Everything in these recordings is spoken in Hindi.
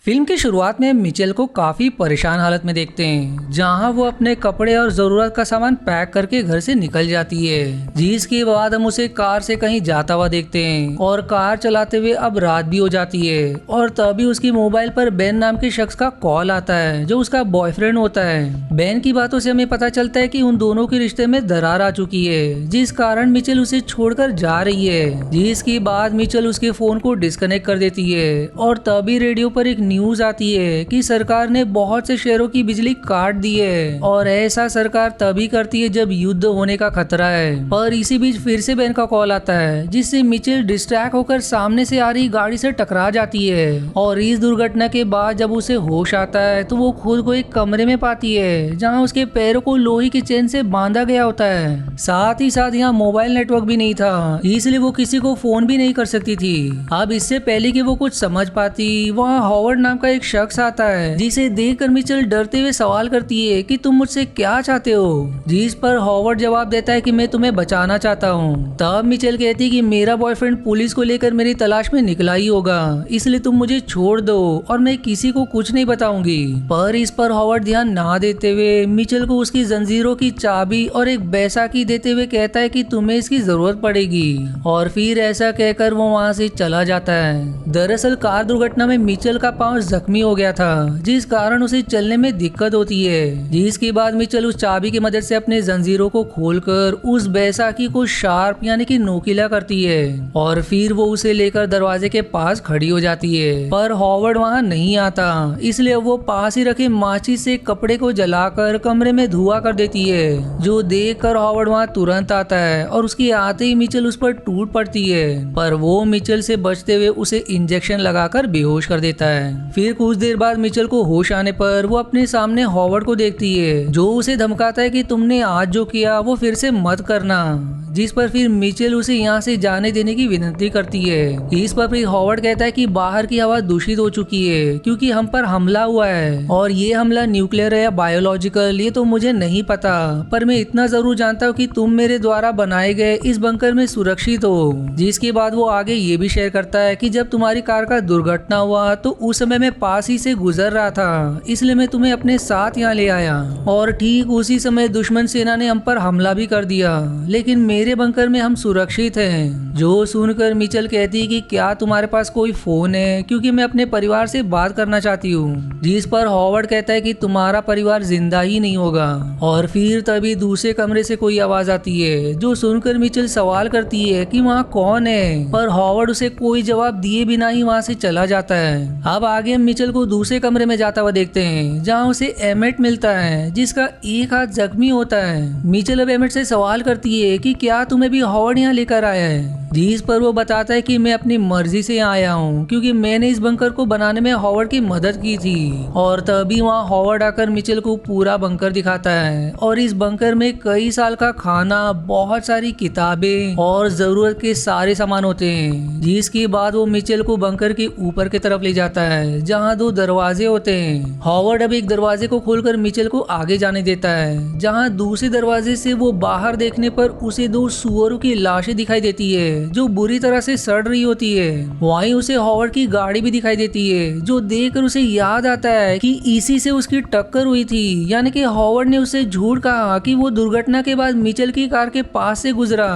फिल्म की शुरुआत में मिचेल को काफी परेशान हालत में देखते हैं, जहां वो अपने कपड़े और जरूरत का सामान पैक करके घर से निकल जाती है। जिसके बाद हम उसे कार से कहीं जाता हुआ देखते हैं और कार चलाते हुए अब रात भी हो जाती है और तभी उसकी मोबाइल पर बेन नाम के शख्स का कॉल आता है, जो उसका बॉयफ्रेंड होता है। बेन की बातों से हमें पता चलता है कि उन दोनों के रिश्ते में दरार आ चुकी है, जिस कारण मिचेल उसे छोड़कर जा रही है। जिसके बाद मिचेल उसके फोन को डिस्कनेक्ट कर देती है और तभी रेडियो पर एक न्यूज आती है कि सरकार ने बहुत से शहरों की बिजली काट दी है और ऐसा सरकार तभी करती है जब युद्ध होने का खतरा है। पर इसी बीच फिर से बेन का कॉल आता है, जिससे मिचेल डिस्ट्रैक्ट होकर सामने से आ रही गाड़ी से टकरा जाती है और इस दुर्घटना के बाद जब उसे होश आता है तो वो खुद को एक कमरे में पाती है, जहाँ उसके पैरों को लोहे की चेन से बांधा गया होता है। साथ ही साथ यहाँ मोबाइल नेटवर्क भी नहीं था, इसलिए वो किसी को फोन भी नहीं कर सकती थी। अब इससे पहले कि वो कुछ समझ पाती, वहाँ हॉवर्ड नाम का एक शख्स आता है, जिसे देखकर मिचेल डरते हुए सवाल करती है कि तुम मुझसे क्या चाहते हो। जिस पर हॉवर्ड जवाब देता है कि मैं तुम्हें बचाना चाहता हूँ। तब मिचेल कहती है कि मेरा बॉयफ्रेंड पुलिस को लेकर मेरी तलाश में निकला ही होगा, इसलिए तुम मुझे छोड़ दो और मैं किसी को कुछ नहीं बताऊंगी। पर इस पर हॉवर्ड ध्यान ना देते हुए मिचेल को उसकी जंजीरों की चाबी और एक बैसाखी देते हुए कहता है कि तुम्हें इसकी जरूरत पड़ेगी, और फिर ऐसा कहकर वो वहाँ से चला जाता है। दरअसल कार दुर्घटना में मिचेल का पांव जख्मी हो गया था, जिस कारण उसे चलने में दिक्कत होती है। जिसके बाद मिचेल उस चाबी की मदद से अपने जंजीरों को खोलकर उस बैसाखी को शार्प यानी कि नोकीला करती है और फिर वो उसे लेकर दरवाजे के पास खड़ी हो जाती है। पर हॉवर्ड वहाँ नहीं आता, इसलिए वो पास ही रखे माचिस से कपड़े को जलाकर कमरे में धुआं कर देती है, जो देखकर हॉवर्ड वहाँ तुरंत आता है और उसके आते ही मिचेल उस पर टूट पड़ती है। पर वो मिचेल से बचते हुए उसे इंजेक्शन लगाकर बेहोश कर देता है। फिर कुछ देर बाद मिचेल को होश आने पर वो अपने सामने हॉवर्ड को देखती है, जो उसे धमकाता है कि तुमने आज जो किया वो फिर से मत करना। जिस पर फिर मिचेल उसे यहाँ से जाने देने की विनती करती है। इस पर फिर हॉवर्ड कहता है कि बाहर की हवा दूषित हो चुकी है क्योंकि हम पर हमला हुआ है, और ये हमला न्यूक्लियर है या बायोलॉजिकल ये तो मुझे नहीं पता, पर मैं इतना जरूर जानता हूँ कि तुम मेरे द्वारा बनाए गए इस बंकर में सुरक्षित हो। जिसके बाद वो आगे ये भी शेयर करता है कि जब तुम्हारी कार का दुर्घटना हुआ तो उस समय मैं पास ही से गुजर रहा था, इसलिए मैं तुम्हें अपने साथ यहाँ ले आया, और ठीक उसी समय दुश्मन सेना ने हम पर हमला भी कर दिया, लेकिन मेरे बंकर में हम सुरक्षित हैं। जो सुनकर मिचेल कहती है कि क्या तुम्हारे पास कोई फोन है, क्योंकि मैं अपने परिवार से बात करना चाहती हूँ। जिस पर हॉवर्ड कहता है कि तुम्हारा परिवार जिंदा ही नहीं होगा। और फिर तभी दूसरे कमरे से कोई आवाज आती है, जो सुनकर मिचेल सवाल करती है कि वहाँ कौन है, पर हॉवर्ड उसे कोई जवाब दिए बिना ही वहाँ से चला जाता है। अब आगे हम मिचेल को दूसरे कमरे में जाता हुआ देखते हैं, जहाँ उसे एमेट मिलता है, जिसका एक हाथ जख्मी होता है। मिचेल अब एमेट से सवाल करती है कि क्या तुम्हें भी हॉवर्ड यहाँ लेकर आया है। जिस पर वो बताता है कि मैं अपनी मर्जी से यहाँ आया हूँ, क्योंकि मैंने इस बंकर को बनाने में हॉवर्ड की मदद की थी। और तभी वहाँ हॉवर्ड आकर मिचेल को पूरा बंकर दिखाता है, और इस बंकर में कई साल का खाना, बहुत सारी किताबें और जरूरत के सारे सामान होते हैं। जिसके बाद वो मिचेल को बंकर के ऊपर की तरफ ले जाता है, जहाँ दो दरवाजे होते हैं। हॉवर्ड अब एक दरवाजे को खोलकर मिचेल को आगे जाने देता है, जहाँ दूसरे दरवाजे से वो बाहर देखने पर उसे दो सुअरों की लाशें दिखाई देती है, जो बुरी तरह से सड़ रही होती है। वहीं उसे हॉवर्ड की गाड़ी भी दिखाई देती है, जो देखकर उसे याद आता है कि इसी से उसकी टक्कर हुई थी, यानी कि हॉवर्ड ने उसे झूठ कहा कि वो दुर्घटना के बाद मिचेल की कार के पास से गुजरा,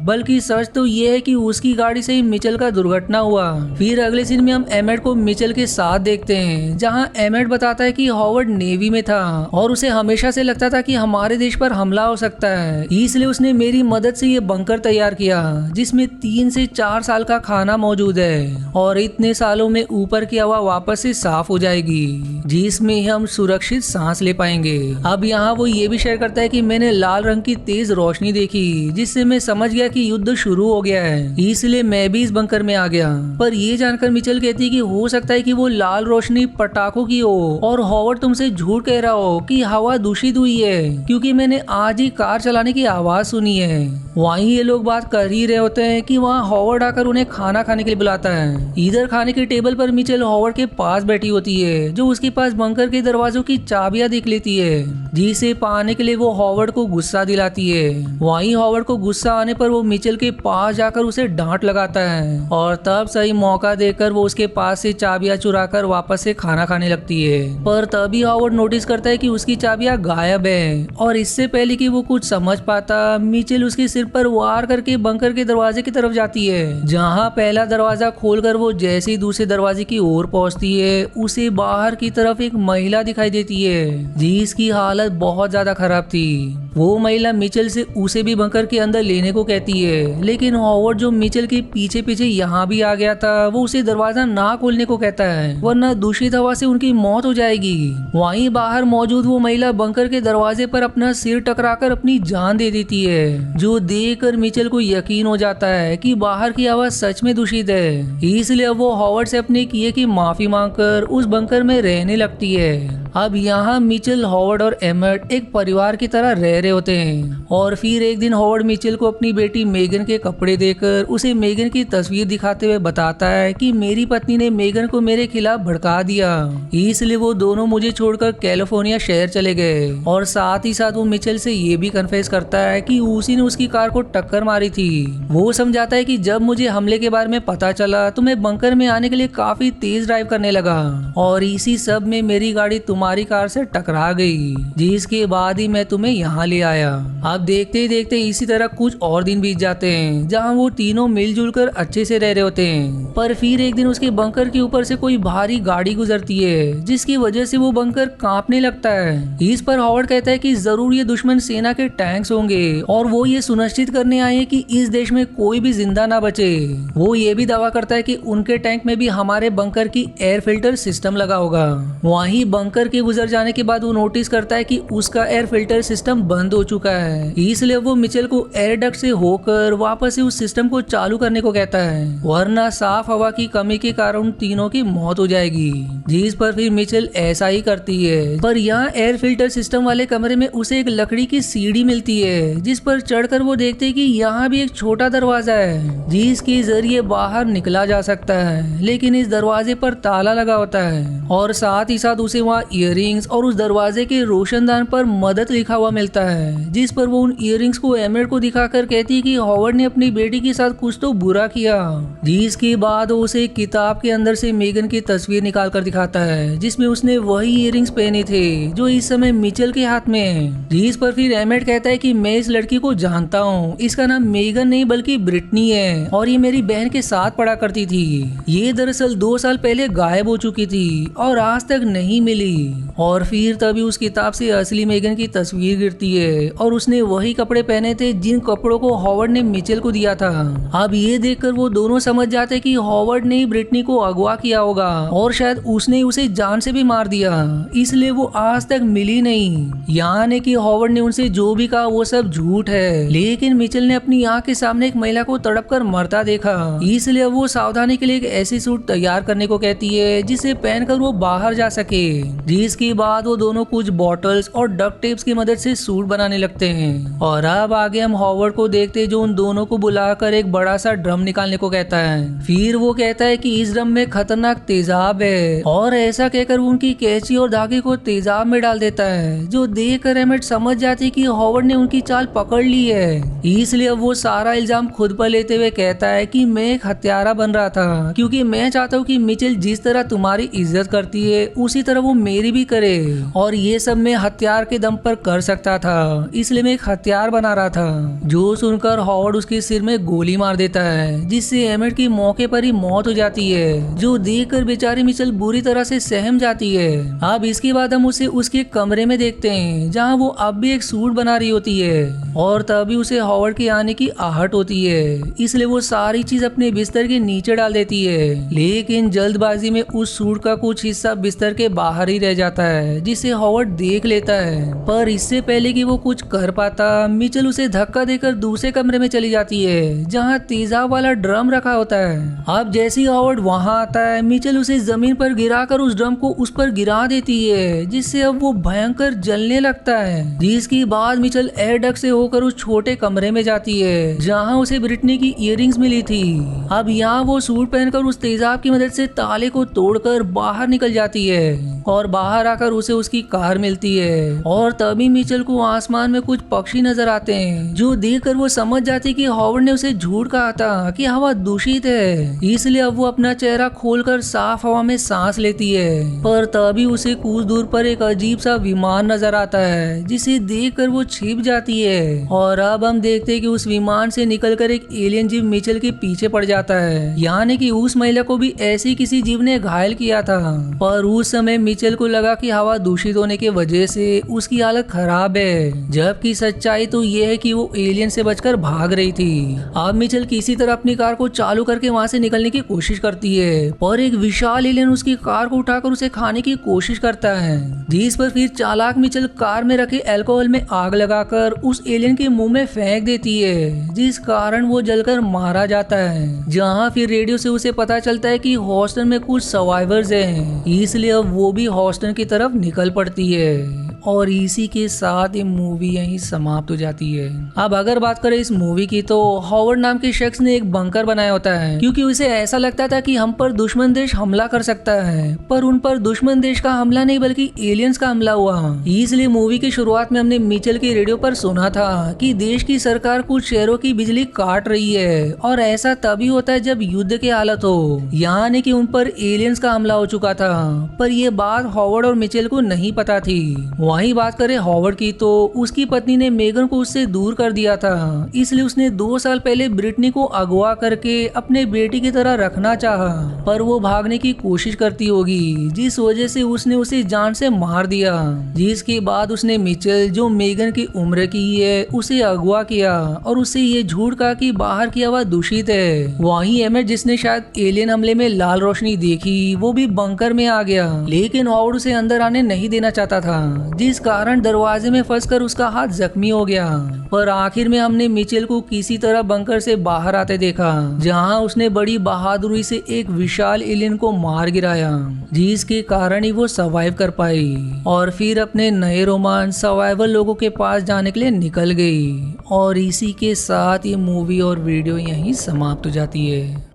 बल्कि सच तो ये है कि उसकी गाड़ी से ही मिचेल का दुर्घटना हुआ। फिर अगले सीन में हम एमेट को मिचेल के साथ देखते हैं, जहाँ एमेट बताता है कि हॉवर्ड नेवी में था और उसे हमेशा से लगता था कि हमारे देश पर हमला हो सकता है, इसलिए उसने मेरी मदद से ये बंकर तैयार किया, जिसमें 3 से 4 साल का खाना मौजूद है, और इतने सालों में ऊपर की हवा वापस से साफ हो जाएगी, जिसमें हम सुरक्षित सांस ले पाएंगे। अब यहाँ वो ये भी शेयर करता है कि मैंने लाल रंग की तेज रोशनी देखी, जिससे मैं समझ गया कि युद्ध शुरू हो गया है, इसलिए मैं भी इस बंकर में आ गया। पर ये जानकर मिचेल कहती है कि हो सकता है कि वो लाल रोशनी पटाखों की हो, और हॉवर्ड तुमसे झूठ कह रहा हो कि हवा दूषित हुई है, क्योंकि मैंने आज ही कार चलाने की आवाज सुनी है। वहीं ये लोग बात कर ही रहे होते हैं कि वहाँ हॉवर्ड आकर उन्हें खाना खाने के लिए बुलाता है। इधर खाने के टेबल पर मिचेल हॉवर्ड के पास बैठी होती है, जो उसके पास बंकर के दरवाजों की चाबियां देख लेती है, जिसे पाने के लिए वो हॉवर्ड को गुस्सा दिलाती है। वहीं हॉवर्ड को गुस्सा आने पर वो मिचेल के पास जाकर उसे डांट लगाता है और तब सही मौका देकर वो उसके पास से चाबियां चुराकर वापस से खाना खाने लगती है। पर तभी हॉवर्ड नोटिस करता है कि उसकी चाबियां गायब है और इससे पहले कि वो कुछ समझ पाता, मिचेल उसके सिर पर वार करके बंकर के दरवाजे की तरफ जाती है, जहाँ पहला दरवाजा खोलकर वो जैसे ही दूसरे दरवाजे की ओर पहुंचती है, उसे बाहर की तरफ एक महिला दिखाई देती है, जिसकी हालत बहुत ज्यादा खराब थी। वो महिला मिचेल से उसे भी बंकर के अंदर लेने को कहती है, लेकिन हॉवर्ड जो मिचेल के पीछे पीछे यहाँ भी आ गया था, वो उसे दरवाजा ना खोलने को कहता है, वरना दूषित हवा से उनकी मौत हो जाएगी। वहीं बाहर मौजूद वो महिला बंकर के दरवाजे पर अपना सिर टकराकर अपनी जान दे देती है, जो देखकर मिचेल को यकीन हो जाता है कि बाहर की आवाज सच में दूषित है। इसलिए वो हॉवर्ड से अपने किए की माफी मांगकर उस बंकर में रहने लगती है। अब यहाँ मिचेल, हॉवर्ड और एमेट एक परिवार की तरह रह रहे होते हैं। और फिर एक दिन हॉवर्ड मिचेल को अपनी बेटी मेगन के कपड़े देकर उसे मेगन की तस्वीर दिखाते हुए बताता है कि मेरी पत्नी ने मेगन को मेरे खिलाफ भड़का दिया, इसलिए वो दोनों मुझे छोड़कर कैलिफोर्निया शहर चले गए। और साथ ही साथ वो मिचेल से ये भी कन्फेस करता है कि उसी ने उसकी कार को टक्कर मारी थी। वो समझाता है कि जब मुझे हमले के बारे में पता चला तो मैं बंकर में आने के लिए काफी तेज ड्राइव करने लगा और इसी सब में मेरी गाड़ी तुम्हारी कार से टकरा गई, जिसके बाद ही मैं तुम्हें यहाँ ले आया। अब देखते ही देखते इसी तरह कुछ और दिन बीत जाते हैं, जहाँ वो तीनों मिलजुल कर अच्छे से रह रहे होते हैं। पर फिर एक दिन उसके बंकर के ऊपर से कोई भारी गाड़ी गुजरती है, जिसकी वजह से वो बंकर कांपने लगता है। इस पर हॉवर्ड कहता है कि जरूर ये दुश्मन सेना के टैंक्स होंगे और वो ये सुनिश्चित करने आए हैं कि इस देश में कोई भी जिंदा ना बचे। वो ये भी दावा करता है कि उनके टैंक में भी हमारे बंकर की एयर फिल्टर सिस्टम लगा होगा। वहीं बंकर के गुजर जाने के बाद वो नोटिस करता है कि उसका एयर फिल्टर सिस्टम बंद हो चुका है, इसलिए वो मिचेल को एयर डक्ट से होकर वापस से उस सिस्टम को चालू करने को कहता है, वरना साफ हवा की कमी के कारण तीनों की मौत हो जाएगी। जिस पर फिर मिचेल ऐसा ही करती है। पर यहाँ एयर फिल्टर सिस्टम वाले कमरे में उसे एक लकड़ी की सीढ़ी मिलती है, जिस पर चढ़कर वो देखते हैं कि यहाँ भी एक छोटा दरवाजा है, जिसके जरिए बाहर निकला जा सकता है, लेकिन इस दरवाजे पर ताला लगा होता है। और साथ ही साथ उसे वहाँ इयररिंग्स और उस दरवाजे के रोशनदान पर मदद लिखा हुआ मिलता है, जिस पर वो उन इयररिंग्स को एमेट को दिखाकर कहती है कि हॉवर्ड ने अपनी बेटी के साथ कुछ तो बुरा किया। जिसके बाद वो उसे एक किताब के अंदर से मेगन की तस्वीर निकाल कर दिखाता है, जिसमें उसने वही इयररिंग्स पहने थे जो इस समय मिचेल के हाथ में है। जिस पर फिर एमेट कहता है कि मैं इस लड़की को जानता हूँ, इसका नाम मेगन नहीं बल्कि ब्रिटनी है और ये मेरी बहन के साथ पढ़ा करती थी। ये दरअसल 2 साल पहले गायब हो चुकी थी और आज तक नहीं मिली। और फिर तभी उस किताब से असली मेगन की तस्वीर गिरती है और उसने वही कपड़े पहने थे जिन कपड़ों को हॉवर्ड ने मिचेल को दिया था। अब ये देखकर वो दोनों समझ जाते कि हॉवर्ड ने ब्रिटनी को अगवा किया होगा और शायद उसने उसे जान से भी मार दिया, इसलिए वो आज तक मिली नहीं। यानी कि हॉवर्ड ने उनसे जो भी कहा वो सब झूठ है, लेकिन मिचेल ने अपनी आंख के सामने एक महिला को तड़प कर मरता देखा, इसलिए वो सावधानी के लिए एक ऐसी सूट तैयार करने को कहती है जिसे पहनकर वो बाहर जा सके। जिसके बाद वो दोनों कुछ बॉटल्स और डक्ट टेप्स की मदद से सूट बनाने लगते हैं। और अब आगे हम हॉवर्ड को देखते हैं, जो उन दोनों को बुलाकर एक बड़ा सा ड्रम निकालने को कहता है। फिर वो कहता है कि इस ड्रम में खतरनाक तेजाब है और ऐसा कहकर वो उनकी कैंची और धागे को तेजाब में डाल देता है, जो देखकर एमेट समझ जाती कि हॉवर्ड ने उनकी चाल पकड़ ली है। इसलिए वो सारा इल्जाम खुद पर लेते हुए कहता है कि मैं एक हत्यारा बन रहा था, क्योंकि मैं चाहता हूँ कि मिचेल जिस तरह तुम्हारी इज्जत करती है उसी तरह वो मेरी भी करे, और ये सब मैं हथियार के दम पर कर सकता था, इसलिए मैं एक हथियार बना रहा था। जो सुनकर हॉवर्ड उसके सिर में गोली मार देता है, जिससे एमेट की मौके पर ही मौत हो जाती है, जो देखकर बेचारी मिचेल बुरी तरह से सहम जाती है। अब इसके बाद हम उसे उसके कमरे में देखते हैं, जहाँ वो अब भी एक सूट बना रही होती है और तभी उसे हॉवर्ड के आने की आहट होती है, इसलिए वो सारी चीज अपने बिस्तर के नीचे डाल देती है। लेकिन जल्दबाजी में उस सूट का कुछ हिस्सा बिस्तर के बाहर ही रह जाता है जिसे हॉवर्ड देख लेता है। पर इससे पहले कि वो कुछ कर पाता, मिचेल उसे धक्का देकर दूसरे कमरे में चली जाती है जहाँ तेजाब वाला ड्रम रखा होता है। अब जैसे ही हॉवर्ड वहाँ आता है, मिचेल उसे जमीन पर गिराकर उस ड्रम को उस पर गिरा देती है जिससे अब वो भयंकर जलने लगता है। जिसके बाद मिचेल एयर डक्ट से होकर उस छोटे कमरे में जाती है जहाँ उसे ब्रिटनी की इयररिंग्स मिली थी। अब यहाँ वो सूट पहनकर उस तेजाब की मदद से ताले को तोड़कर बाहर निकल जाती है और बाहर आकर उसे उसकी कार मिलती है। और तभी मिचेल को आसमान में कुछ पक्षी नजर आते हैं जो देखकर वो समझ जाती कि हॉवर्ड ने उसे झूठ कहा था कि हवा दूषित है, इसलिए अब वो अपना चेहरा खोलकर साफ हवा में सांस लेती है। पर तभी उसे कुछ दूर पर एक अजीब सा विमान नजर आता है जिसे देखकर वो छिप जाती है। और अब हम देखते हैं कि उस विमान से निकलकर एक एलियन जीव मिचेल के पीछे पड़ जाता है, यानी कि उस महिला को भी ऐसी किसी जीव ने घायल किया था। पर उस समय मिचेल को लगा कि हवा दूषित होने की वजह से उसकी हालत खराब है, जबकि सच्चाई तो ये है कि वो एलियन से बचकर भाग रही थी। अब मिचेल किसी तरह अपनी कार को चालू करके वहाँ से निकलने की कोशिश करती है, पर एक विशाल एलियन उसकी कार को उठाकर उसे खाने की कोशिश करता है, जिस पर फिर चालाक मिचेल कार में रखे अल्कोहल में आग लगाकर उस एलियन के मुंह में फेंक देती है, जिस कारण वो जलकर मारा जाता है। जहाँ फिर रेडियो से उसे पता चलता है कि हॉस्टन में कुछ सर्वाइवर्स हैं, इसलिए अब वो भी हॉस्टन की तरफ निकल पड़ती है। और इसी के साथ ये मूवी यहीं समाप्त हो जाती है। अब अगर बात करें इस मूवी की, तो हॉवर्ड नाम के शख्स ने एक बंकर बनाया होता है क्योंकि उसे ऐसा लगता था कि हम पर दुश्मन देश हमला कर सकता है, पर उन पर दुश्मन देश का हमला नहीं बल्कि एलियंस का हमला हुआ। इसलिए मूवी की शुरुआत में हमने मिचेल के रेडियो पर सुना था कि देश की सरकार कुछ शहरों की बिजली काट रही है, और ऐसा तभी होता है जब युद्ध की हालत हो, यानी कि उन पर एलियंस का हमला हो चुका था। पर यह बात हॉवर्ड और मिचेल को नहीं पता थी। वहीं बात करें हॉवर्ड की, तो उसकी पत्नी ने मेगन को उससे दूर कर दिया था, इसलिए उसने 2 साल पहले ब्रिटनी को अगवा करके अपने बेटी की तरह रखना चाहा, पर वो भागने की कोशिश करती होगी जिस वजह से उसने उसे जान से मार दिया। जिसके बाद उसने मिचेल, जो मेगन की उम्र की है, उसे अगवा किया और उससे ये झूठ कहा कि बाहर की हवा दूषित है। वहीं एमेट, जिसने शायद एलियन हमले में लाल रोशनी देखी, वो भी बंकर में आ गया, लेकिन हॉवर्ड उसे अंदर आने नहीं देना चाहता था, जिस कारण दरवाजे में फंसकर उसका हाथ जख्मी हो गया। पर आखिर में हमने मिचेल को किसी तरह बंकर से बाहर आते देखा, जहां उसने बड़ी बहादुरी से एक विशाल एलियन को मार गिराया, जिसके कारण ही वो सर्वाइव कर पाई और फिर अपने नए रोमांस सर्वाइवल लोगों के पास जाने के लिए निकल गई। और इसी के साथ ये मूवी और वीडियो यहीं समाप्त हो जाती है।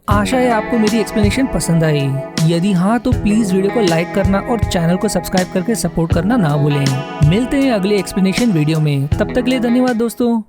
आशा है आपको मेरी एक्सप्लेनेशन पसंद आई। यदि हाँ तो प्लीज वीडियो को लाइक करना और चैनल को सब्सक्राइब करके सपोर्ट करना ना भूलें। मिलते हैं अगले एक्सप्लेनेशन वीडियो में, तब तक के लिए धन्यवाद दोस्तों।